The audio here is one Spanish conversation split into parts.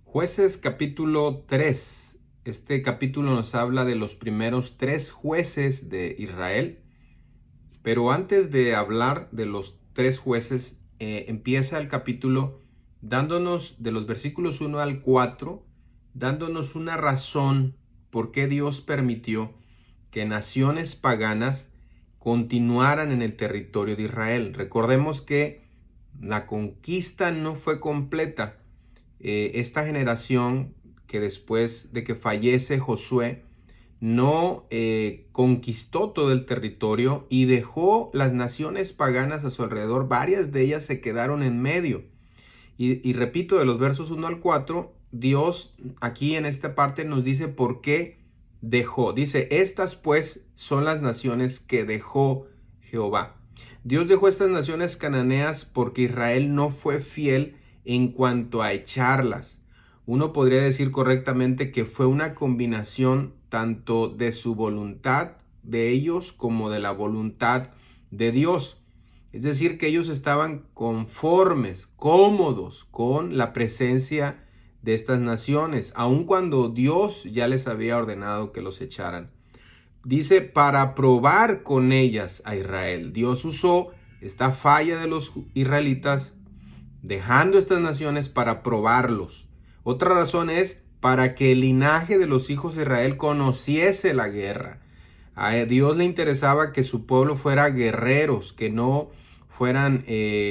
Jueces capítulo 3. Este capítulo nos habla de los primeros 3 jueces de Israel. Pero antes de hablar de los 3 jueces, empieza el capítulo dándonos de los versículos 1 al 4, dándonos una razón por qué Dios permitió que naciones paganas continuaran en el territorio de Israel. Recordemos que la conquista no fue completa. Esta generación que después de que fallece Josué no conquistó todo el territorio y dejó las naciones paganas a su alrededor. Varias de ellas se quedaron en medio. Y repito, de los versos 1 al 4, Dios aquí en esta parte nos dice por qué dejó. Dice, estas pues son las naciones que dejó Jehová. Dios dejó estas naciones cananeas porque Israel no fue fiel en cuanto a echarlas. Uno podría decir correctamente que fue una combinación tanto de su voluntad de ellos como de la voluntad de Dios. Es decir, que ellos estaban conformes, cómodos con la presencia de estas naciones, aun cuando Dios ya les había ordenado que los echaran. Dice, para probar con ellas a Israel. Dios usó esta falla de los israelitas, dejando estas naciones para probarlos. Otra razón es para que el linaje de los hijos de Israel conociese la guerra. A Dios le interesaba que su pueblo fuera guerreros, que no fueran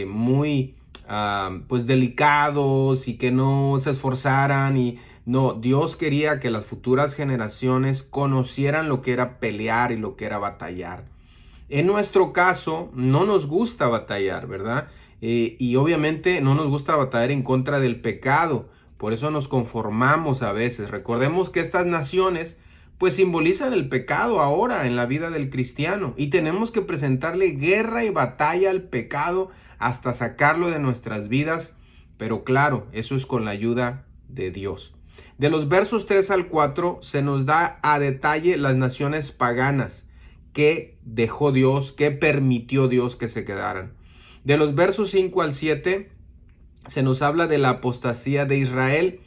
muy pues delicados y que no se esforzaran. Y no, Dios quería que las futuras generaciones conocieran lo que era pelear y lo que era batallar. En nuestro caso, no nos gusta batallar, ¿verdad? Y obviamente no nos gusta batallar en contra del pecado. Por eso nos conformamos a veces. Recordemos que estas naciones pues simbolizan el pecado ahora en la vida del cristiano. Y tenemos que presentarle guerra y batalla al pecado hasta sacarlo de nuestras vidas. Pero claro, eso es con la ayuda de Dios. De los versos 3 al 4 se nos da a detalle las naciones paganas que dejó Dios, que permitió Dios que se quedaran. De los versos 5 al 7 se nos habla de la apostasía de Israel.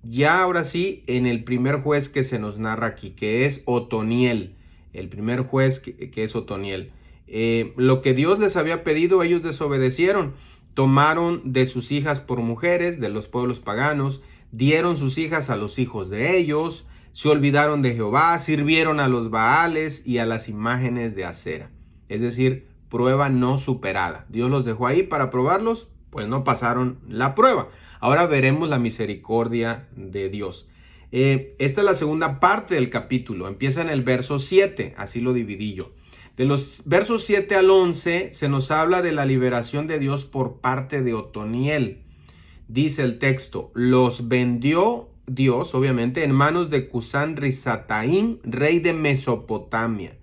Ya ahora sí, en el primer juez que se nos narra aquí, que es Otoniel, el primer juez que es Otoniel. Lo que Dios les había pedido, ellos desobedecieron. Tomaron de sus hijas por mujeres de los pueblos paganos, dieron sus hijas a los hijos de ellos, se olvidaron de Jehová, sirvieron a los Baales y a las imágenes de acera. Es decir, prueba no superada. Dios los dejó ahí para probarlos, pues no pasaron la prueba. Ahora veremos la misericordia de Dios. Esta es la segunda parte del capítulo. Empieza en el verso 7, así lo dividí yo. De los versos 7 al 11 se nos habla de la liberación de Dios por parte de Otoniel. Dice el texto, los vendió Dios, obviamente, en manos de Cusán Risataim, rey de Mesopotamia.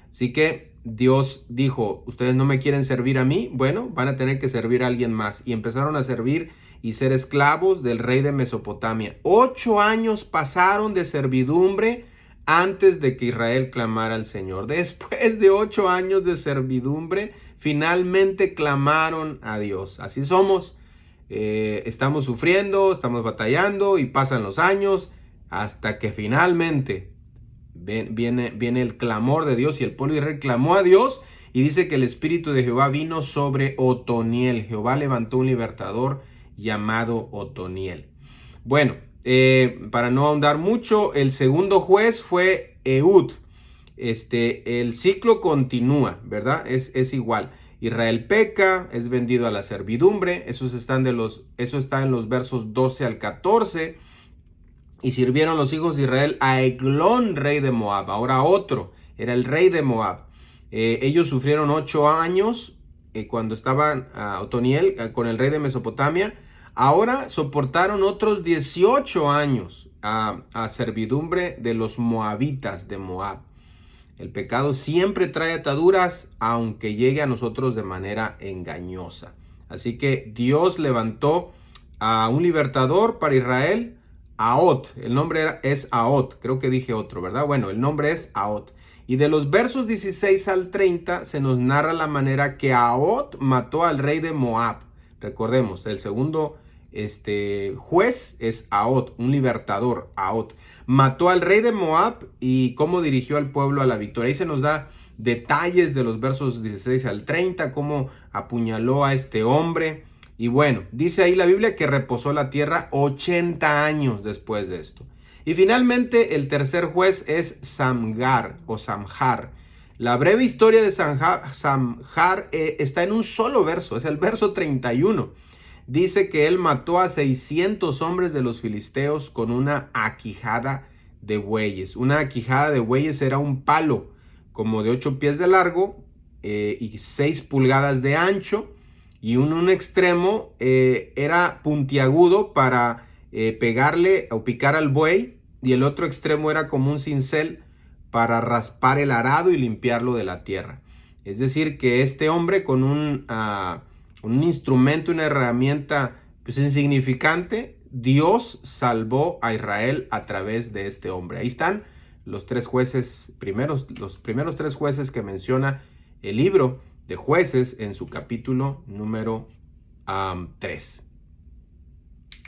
Así que Dios dijo, ustedes no me quieren servir a mí, bueno, van a tener que servir a alguien más. Y empezaron a servir y ser esclavos del rey de Mesopotamia. 8 años pasaron de servidumbre antes de que Israel clamara al Señor. Después de 8 años de servidumbre, finalmente clamaron a Dios. Así somos. Estamos sufriendo, estamos batallando y pasan los años hasta que finalmente viene el clamor de Dios y el pueblo de Israel clamó a Dios y dice que el Espíritu de Jehová vino sobre Otoniel. Jehová levantó un libertador llamado Otoniel. Bueno, para no ahondar mucho, el segundo juez fue Ehud. El ciclo continúa, ¿verdad? Es igual. Israel peca, es vendido a la servidumbre. Eso está en los versos 12 al 14. Y sirvieron los hijos de Israel a Eglón, rey de Moab. Ahora otro, era el rey de Moab. Ellos sufrieron 8 años cuando estaban Otoniel con el rey de Mesopotamia. Ahora soportaron otros 18 años a servidumbre de los moabitas de Moab. El pecado siempre trae ataduras, aunque llegue a nosotros de manera engañosa. Así que Dios levantó a un libertador para Israel, Ahot. El nombre es Ahot, creo que dije otro, ¿verdad? Bueno, el nombre es Ahot. Y de los versos 16 al 30 se nos narra la manera que Ahot mató al rey de Moab. Recordemos, el segundo juez es Ahot, un libertador, Ahot. Mató al rey de Moab y cómo dirigió al pueblo a la victoria. Ahí se nos da detalles de los versos 16 al 30, cómo apuñaló a este hombre. Y bueno, dice ahí la Biblia que reposó la tierra 80 años después de esto. Y finalmente el tercer juez es Samgar o Samjar. La breve historia de Samjar está en un solo verso, es el verso 31. Dice que él mató a 600 hombres de los filisteos con una aquijada de bueyes. Una aquijada de bueyes era un palo como de 8 pies de largo y 6 pulgadas de ancho. Y un extremo era puntiagudo para pegarle o picar al buey. Y el otro extremo era como un cincel para raspar el arado y limpiarlo de la tierra. Es decir, que este hombre con un instrumento, una herramienta pues insignificante, Dios salvó a Israel a través de este hombre. Ahí están los primeros 3 jueces que menciona el libro de Jueces en su capítulo número 3.